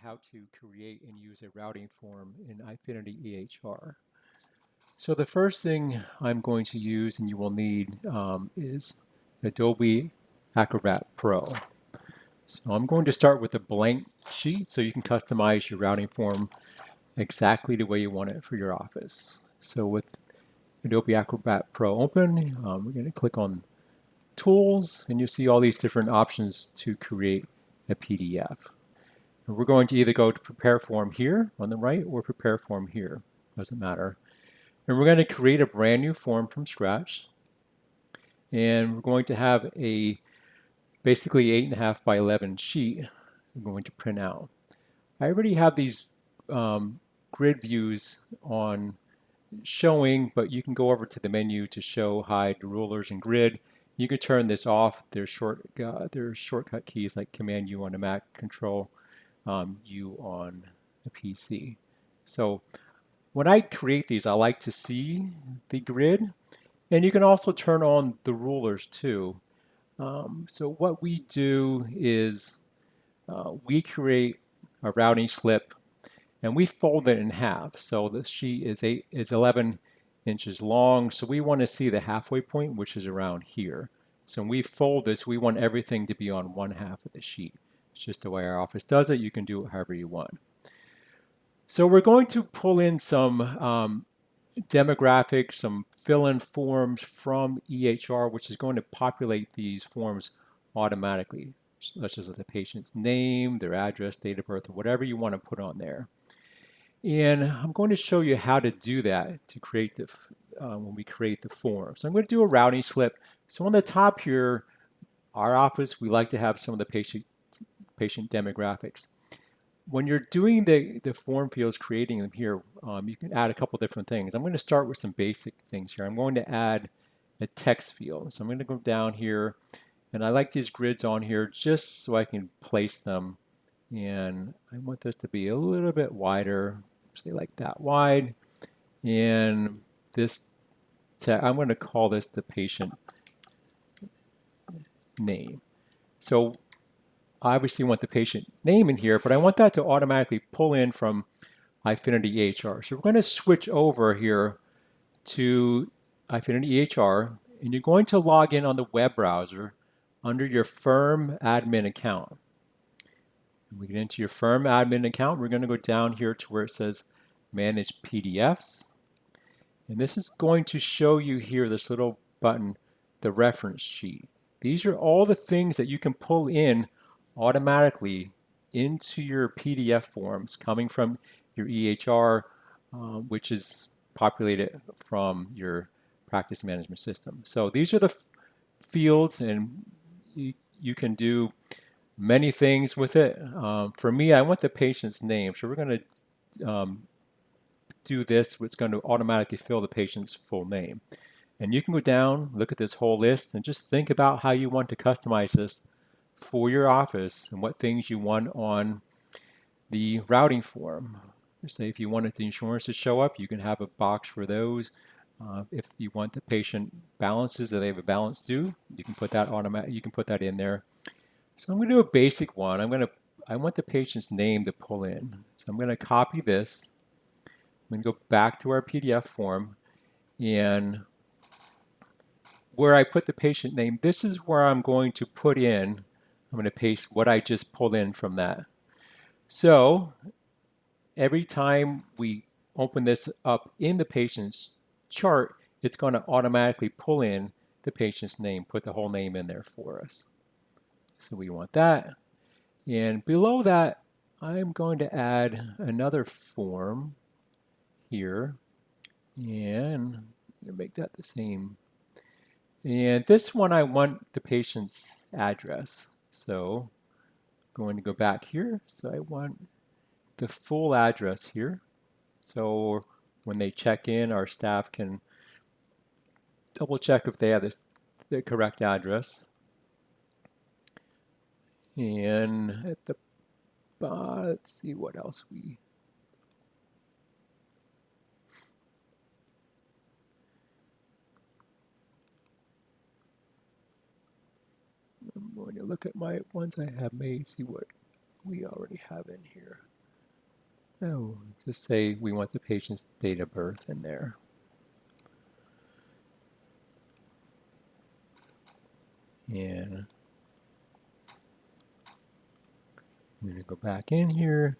how to create and use a routing form in Eyefinity EHR. So the first thing I'm going to use and you will need is Adobe Acrobat Pro. So I'm going to start with a blank sheet so you can customize your routing form exactly the way you want it for your office. So with Adobe Acrobat Pro open, we're going to click on Tools and you see all these different options to create a PDF. And we're going to either go to Prepare Form here on the right or Prepare Form here, doesn't matter. And we're going to create a brand new form from scratch. And we're going to have a basically 8.5 by 11 sheet we're going to print out. I already have these grid views on showing, but you can go over to the menu to show hide rulers and grid. You can turn this off. There's shortcut keys like Command U on a Mac, Control U on a PC. So when I create these, I like to see the grid, and you can also turn on the rulers too. So what we do is we create a routing slip and we fold it in half. So the sheet is 11 inches long. So we want to see the halfway point, which is around here. So when we fold this, we want everything to be on one half of the sheet. It's just the way our office does it. You can do it however you want. So we're going to pull in some demographics, some fill-in forms from EHR, which is going to populate these forms automatically, such as the patient's name, their address, date of birth, or whatever you want to put on there. And I'm going to show you how to do that to create the when we create the form. So I'm going to do a routing slip. So on the top here, our office, we like to have some of the patient demographics. When you're doing the form fields, creating them here, you can add a couple different things. I'm going to start with some basic things here. I'm going to add a text field. So I'm going to go down here, and I like these grids on here just so I can place them. And I want this to be a little bit wider, say like that wide. And this, I'm going to call this the patient name. So I obviously want the patient name in here, but I want that to automatically pull in from Eyefinity EHR. So we're going to switch over here to Eyefinity EHR, and you're going to log in on the web browser under your firm admin account. When we get into your firm admin account, we're going to go down here to where it says Manage PDFs. And this is going to show you here, this little button, the reference sheet. These are all the things that you can pull in automatically into your PDF forms coming from your EHR, which is populated from your practice management system. So these are the fields, and you can do many things with it. For me, I want the patient's name. So we're going to do this. It's going to automatically fill the patient's full name. And you can go down, look at this whole list, and just think about how you want to customize this for your office and what things you want on the routing form. Say if you wanted the insurance to show up, you can have a box for those. If you want the patient balances, that they have a balance due, you can put that You can put that in there. So I'm going to do a basic one. I want the patient's name to pull in. So I'm going to copy this. I'm going to go back to our PDF form, and where I put the patient name, this is where I'm going to put in, I'm going to paste what I just pulled in from that. So every time we open this up in the patient's chart, it's going to automatically pull in the patient's name, put the whole name in there for us. So we want that. And below that, I'm going to add another form here, and make that the same. And this one, I want the patient's address. So I'm going to go back here. So I want the full address here. So when they check in, our staff can double check if they have the correct address. And at the let's see what else I'm going to look at my ones I have made, see what we already have in here. Oh, just say we want the patient's date of birth in there. And I'm going to go back in here.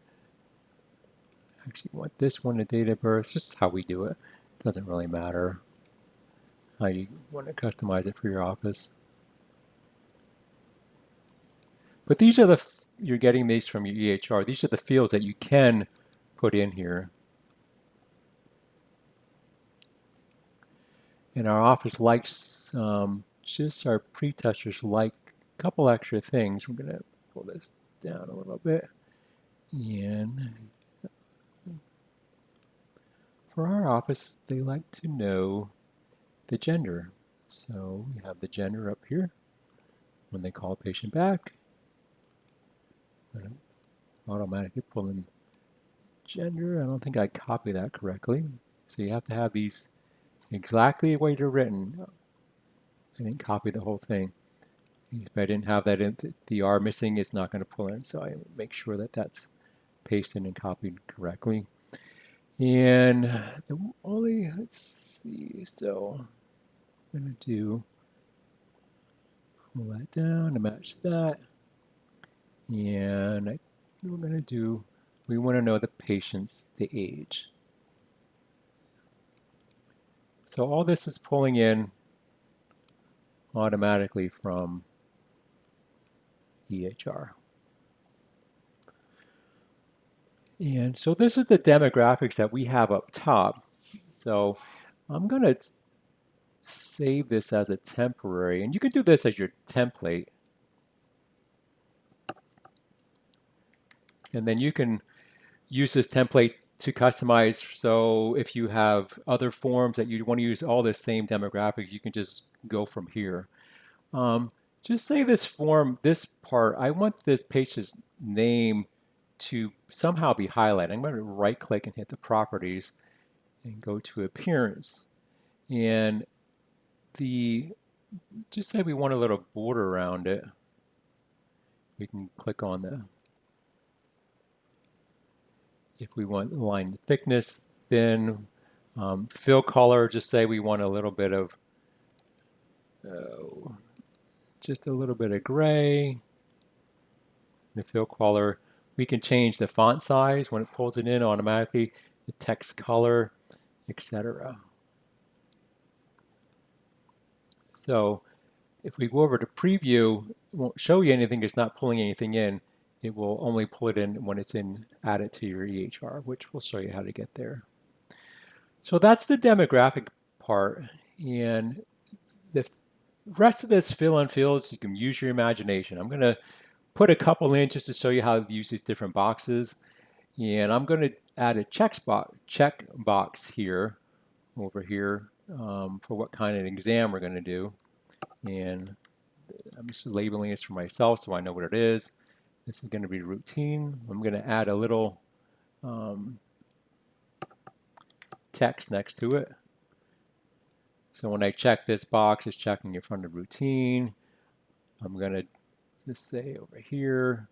Actually want this one, the date of birth, just how we do it. Doesn't really matter how you want to customize it for your office. But these are you're getting these from your EHR. These are the fields that you can put in here. And our office likes, just our pre-testers like a couple extra things. We're going to pull this down a little bit. And for our office, they like to know the gender. So we have the gender up here. When they call a patient back, I'm going to automatically pull in gender. I don't think I copied that correctly. So you have to have these exactly the way they're written. I didn't copy the whole thing. If I didn't have that in the R missing, it's not going to pull in. So I make sure that that's pasted and copied correctly. And the only, let's see, so I'm going to do, pull that down to match that. And we're going to do, we want to know the patient's, the age. So all this is pulling in automatically from EHR. And so this is the demographics that we have up top. So I'm going to save this as a temporary, and you can do this as your template. And then you can use this template to customize. So if you have other forms that you want to use all the same demographics, you can just go from here. Just say this form, this part, I want this patient's name to somehow be highlighted. I'm going to right click and hit the properties and go to appearance. And just say we want a little border around it. We can click on if we want line thickness, thin, fill color, just say we want a little bit of, just a little bit of gray. The fill color, we can change the font size when it pulls it in automatically, the text color, etc. So if we go over to preview, it won't show you anything, it's not pulling anything in. It will only pull it in when it's added to your EHR, which we'll show you how to get there. So that's the demographic part. And the rest of this fill in fields, you can use your imagination. I'm going to put a couple in just to show you how to use these different boxes. And I'm going to add a check box here, over here, for what kind of exam we're going to do. And I'm just labeling this for myself so I know what it is. This is going to be routine. I'm going to add a little text next to it. So when I check this box, it's checking in front of routine. I'm going to just say over here,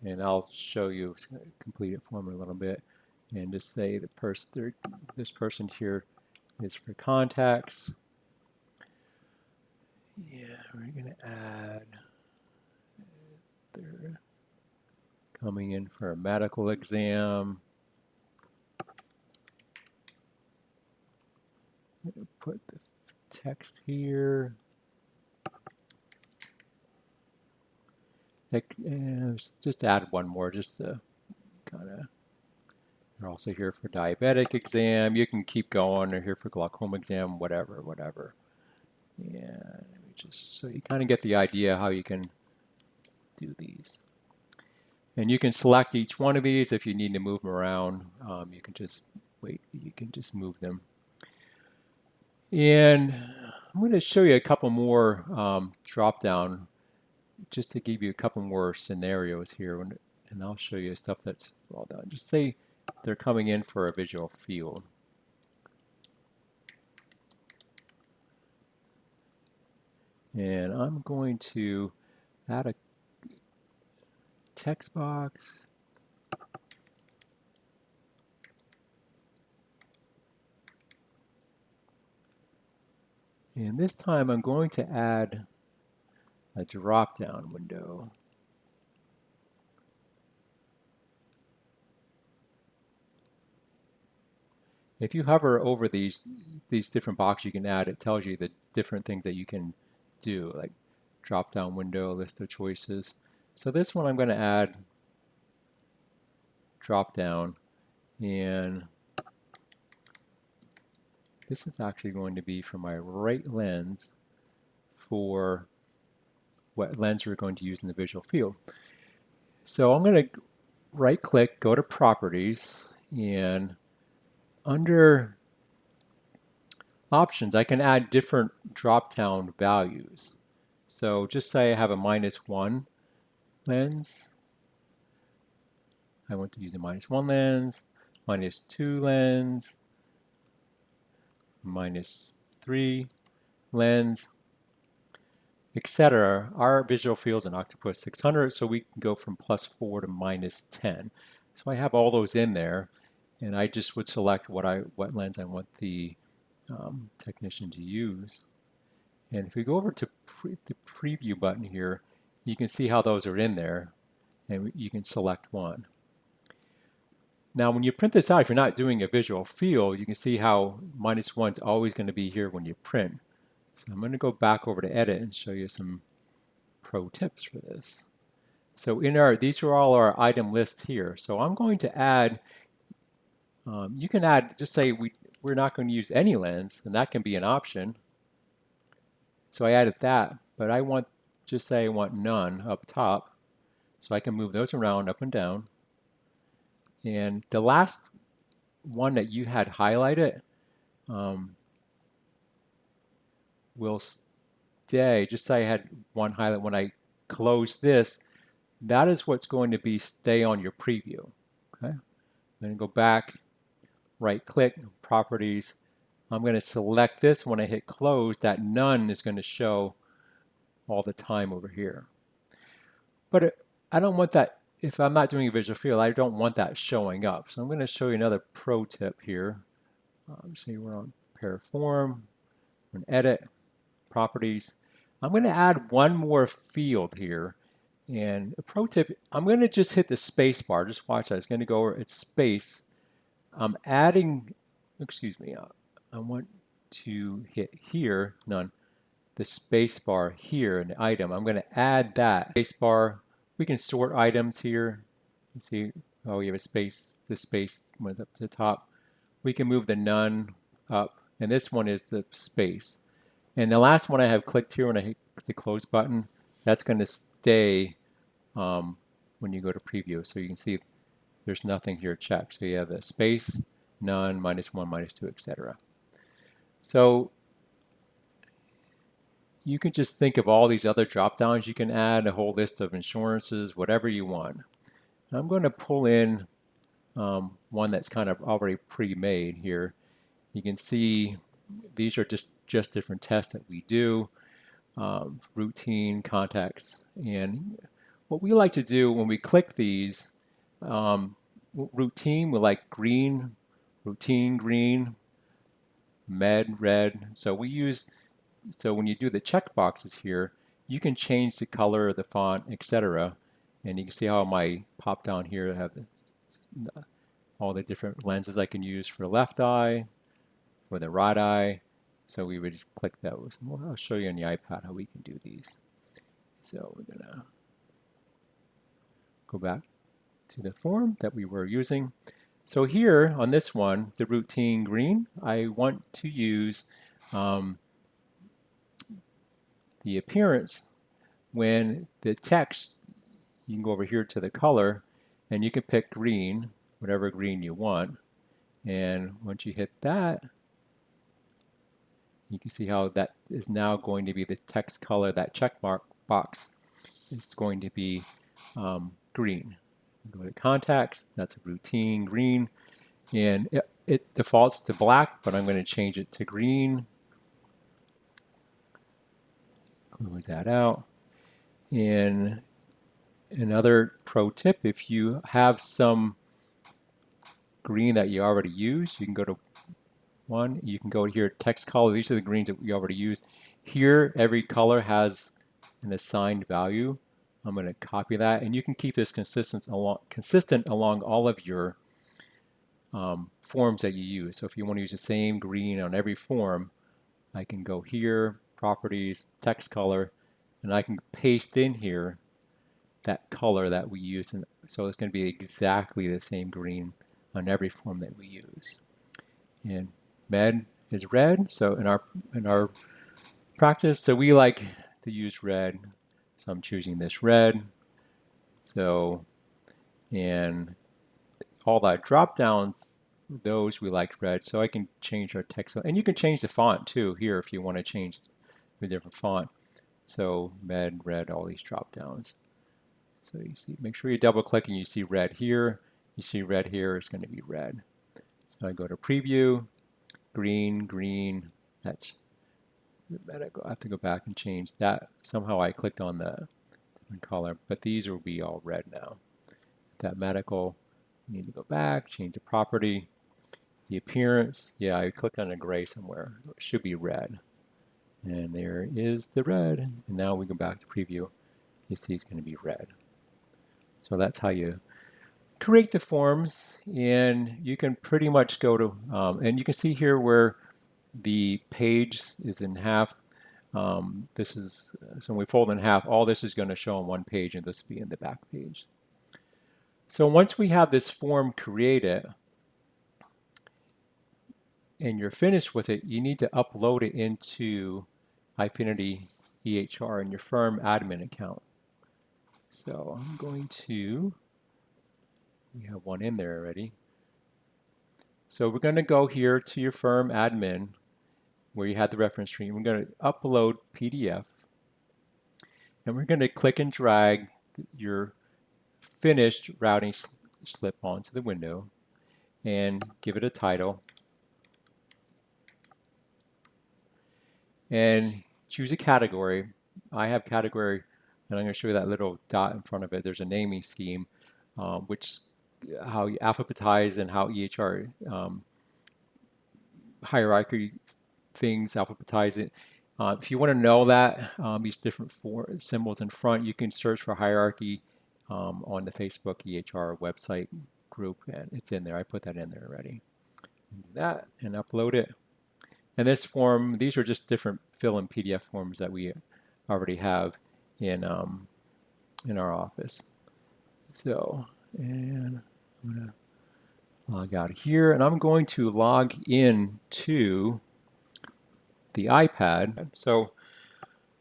and I'll show you, complete it for me a little bit, and just say this person here is for contacts. Yeah, we're going to add, they're coming in for a medical exam. I'm going to put the text here. Just add one more, just to kind of, they're also here for diabetic exam. You can keep going. They're here for glaucoma exam, whatever. Yeah, just so you kind of get the idea how you can do these. And you can select each one of these if you need to move them around. You can just you can just move them. And I'm going to show you a couple more drop down just to give you a couple more scenarios here. And I'll show you stuff that's well done. Just say they're coming in for a visual field. And I'm going to add a text box. And this time I'm going to add a drop-down window. If you hover over these different boxes you can add, it tells you the different things that you can do, like drop-down window, list of choices. So this one I'm going to add drop-down, and this is actually going to be for my right lens for what lens we're going to use in the visual field. So I'm going to right-click, go to Properties, and under Options, I can add different drop-down values. So just say I have a -1 lens. I want to use a -1 lens, -2 lens, -3 lens, etc. Our visual field's an Octopus 600, so we can go from +4 to -10. So I have all those in there, and I just would select what lens I want the technician to use. And if we go over to the preview button here, you can see how those are in there, and you can select one. Now, when you print this out, if you're not doing a visual field, you can see how -1 is always going to be here when you print. So I'm going to go back over to Edit and show you some pro tips for this. So these are all our item lists here. So I'm going to add, you can add, just say we're not going to use any lens, and that can be an option. So I added that, but I want, just say I want none up top. So I can move those around up and down. And the last one that you had highlighted will stay. Just say I had one highlight. When I close this, that is what's going to be stay on your preview. Okay. Then go back, right click, Properties. I'm going to select this. When I hit close, that none is going to show all the time over here. But I don't want that. If I'm not doing a visual field, I don't want that showing up. So I'm going to show you another pro tip here. See, we're on Paraform, we're in Edit, Properties. I'm going to add one more field here. And a pro tip, I'm going to just hit the space bar. Just watch that. It's going to go over its space. I'm adding, excuse me, I want to hit here, none, the space bar here in the item. I'm going to add that space bar. We can sort items here. You see, oh, we have a space. The space went up to the top. We can move the none up, and this one is the space. And the last one I have clicked here when I hit the close button, that's going to stay when you go to preview. So you can see there's nothing here checked. So you have the space, none, -1, -2, etc. So you can just think of all these other drop downs you can add, a whole list of insurances, whatever you want. I'm going to pull in one that's kind of already pre-made here. You can see these are just different tests that we do, routine, contacts, and what we like to do when we click these, routine, we like green, routine green, med red. So when you do the check boxes here, you can change the color of the font, etc. And you can see how my pop down here have all the different lenses I can use for the left eye, for the right eye. So we would click those. I'll show you on the iPad how we can do these. So we're gonna go back to the form that we were using. So here on this one, the routine green, I want to use the appearance when the text, you can go over here to the color and you can pick green, whatever green you want. And once you hit that, you can see how that is now going to be the text color. That check mark box is going to be green. Go to contacts, that's a routine green. And it defaults to black, but I'm going to change it to green. Close that out. And Another pro tip, if you have some green that you already use, you can go to one, you can go here, text color. These are the greens that we already used. Here, every color has an assigned value. I'm going to copy that, and you can keep this consistent along all of your forms that you use. So if you want to use the same green on every form, I can go here, properties, text color, and I can paste in here that color that we use. And so it's going to be exactly the same green on every form that we use. And med is red, so in our practice, so we like to use red. So I'm choosing this red. So, and all that drop downs, those we like red. So I can change our text, and you can change the font too here if you want to change a different font. So med, red, all these drop downs. So you see, make sure you double click and you see red here. You see red here, it's going to be red. So I go to preview, green, green. That's medical. I have to go back and change that. Somehow I clicked on the different color, but these will be all red now. That medical, you need to go back, change the property. The appearance, yeah, I clicked on a gray somewhere. It should be red. And there is the red. And now we go back to preview. You see it's going to be red. So that's how you create the forms, and you can pretty much go to, and you can see here where the page is in half. This is, so when we fold in half, all this is going to show on one page, and this will be in the back page. So once we have this form created, and you're finished with it, you need to upload it into Eyefinity EHR in your firm admin account. So I'm going to, we have one in there already. So we're going to go here to your firm admin where you had the reference stream. We're going to upload PDF, and we're going to click and drag your finished routing slip onto the window and give it a title and choose a category. I have category, and I'm going to show you that little dot in front of it. There's a naming scheme, which how you alphabetize and how EHR hierarchy things, alphabetize it. If you want to know that, these different symbols in front, you can search for hierarchy on the Facebook EHR website group, and it's in there. I put that in there already. Do that and upload it. And this form, these are just different fill-in PDF forms that we already have in our office. So, and I'm going to log out here, and I'm going to log in to the iPad. So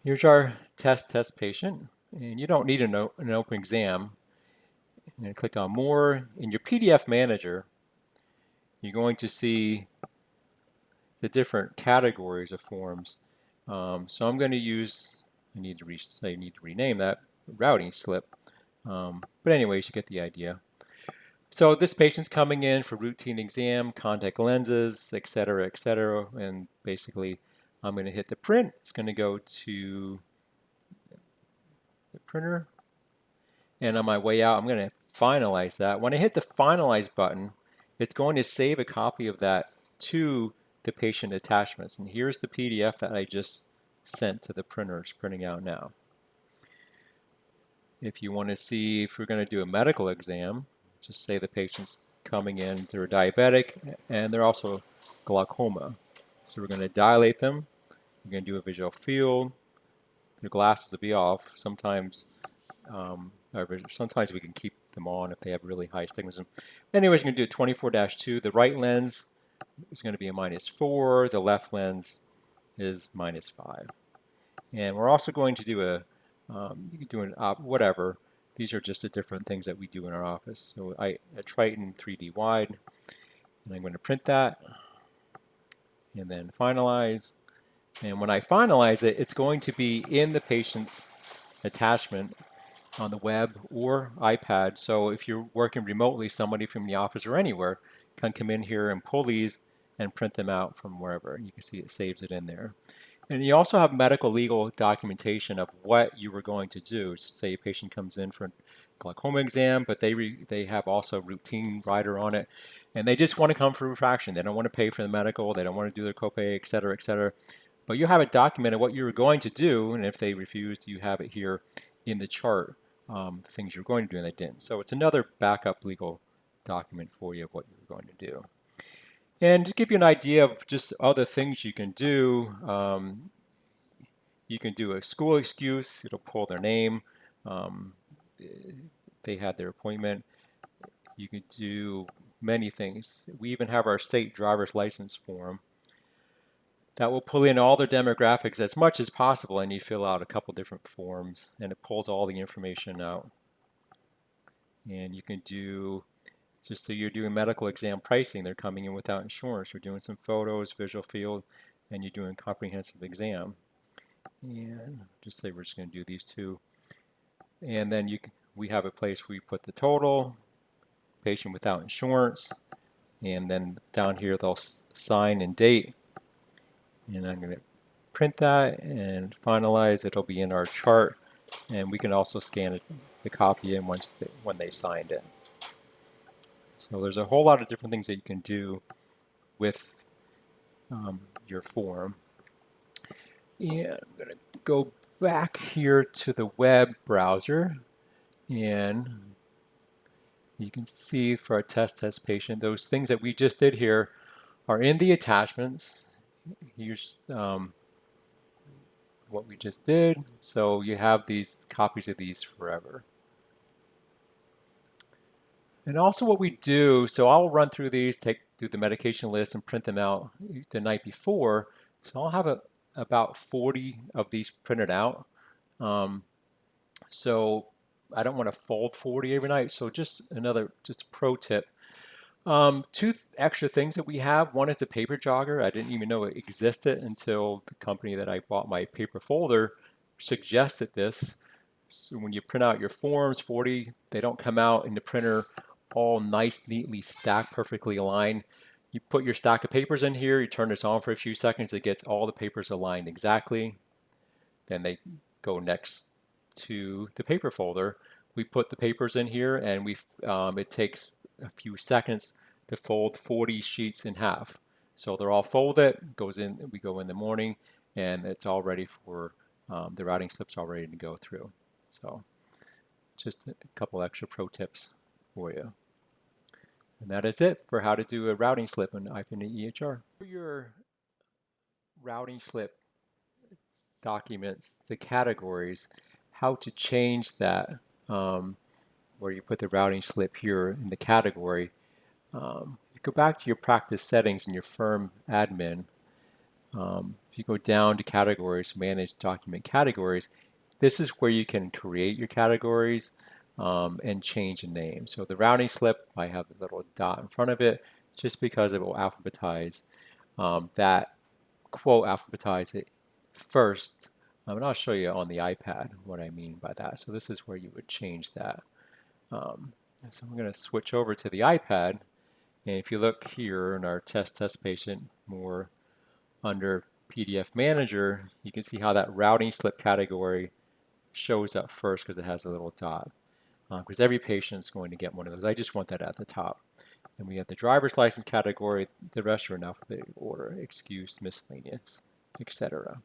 here's our test patient, and you don't need an open exam. I'm going to click on more. In your PDF manager, you're going to see the different categories of forms. So I'm going to use, I need to rename that routing slip. But anyways, you get the idea. So this patient's coming in for routine exam, contact lenses, et cetera, and basically I'm going to hit the print. It's going to go to the printer, and on my way out I'm going to finalize that. When I hit the finalize button, it's going to save a copy of that to the patient attachments, and here's the PDF that I just sent to the printer. It's printing out now. If you want to see if we're going to do a medical exam, just say the patient's coming in, they're diabetic and they're also glaucoma. So we're going to dilate them. We're going to do a visual field. Their glasses will be off. Sometimes we can keep them on if they have really high astigmatism. Anyways, we're going to do a 24-2. The right lens is going to be a -4. The left lens is -5. And we're also going to do a, you can do an whatever. These are just the different things that we do in our office. So a Triton 3D wide, and I'm going to print that and then finalize. And when I finalize it, it's going to be in the patient's attachment on the web or iPad. So if you're working remotely, somebody from the office or anywhere can come in here and pull these and print them out from wherever. You can see it saves it in there. And you also have medical legal documentation of what you were going to do. Say a patient comes in for a glaucoma exam, but they have also routine rider on it, and they just want to come for refraction. They don't want to pay for the medical. They don't want to do their copay, et cetera, et cetera. But you have it documented what you were going to do, and if they refused, you have it here in the chart, the things you were going to do and they didn't. So it's another backup legal document for you of what you were going to do. And to give you an idea of just other things you can do, you can do a school excuse. It'll pull their name. Um, they had their appointment. You can do many things. We even have our state driver's license form that will pull in all their demographics as much as possible, and you fill out a couple different forms, and it pulls all the information out. And you can do, just so you're doing medical exam pricing, they're coming in without insurance. We're doing some photos, visual field, and you're doing comprehensive exam. And just say we're just going to do these two. And then we have a place where you put the total, patient without insurance, and then down here they'll sign and date. And I'm going to print that and finalize. It'll be in our chart, and we can also scan the copy in when they signed it. So there's a whole lot of different things that you can do with your form. And I'm going to go back here to the web browser, and you can see for our test patient, those things that we just did here are in the attachments. Here's what we just did. So you have these copies of these forever. And also what we do, so I'll run through these, do the medication list and print them out the night before. So I'll have about 40 of these printed out. So I don't want to fold 40 every night. So just a pro tip. Two extra things that we have. One is the paper jogger. I didn't even know it existed until the company that I bought my paper folder suggested this. So when you print out your forms, 40, they don't come out in the printer all nice, neatly stacked, perfectly aligned. You put your stack of papers in here, you turn this on for a few seconds, it gets all the papers aligned exactly. Then they go next to the paper folder. We put the papers in here, and it takes a few seconds to fold 40 sheets in half. So they're all folded, we go in the morning, and it's all ready for, the routing slip's all ready to go through. So just a couple extra pro tips for you. And that is it for how to do a routing slip in Eyefinity EHR. For your routing slip documents, the categories, how to change that, where you put the routing slip here in the category. You go back to your practice settings in your firm admin. If you go down to categories, manage document categories, this is where you can create your categories and change the name. So the routing slip, I have the little dot in front of it just because it will alphabetize that quote, alphabetize it first. And I'll show you on the iPad what I mean by that. So this is where you would change that. So I'm going to switch over to the iPad. And if you look here in our test patient, more under PDF Manager, you can see how that routing slip category shows up first because it has a little dot. Because every patient is going to get one of those. I just want that at the top. And we have the driver's license category. The rest are in alphabetical order: excuse, miscellaneous, etc.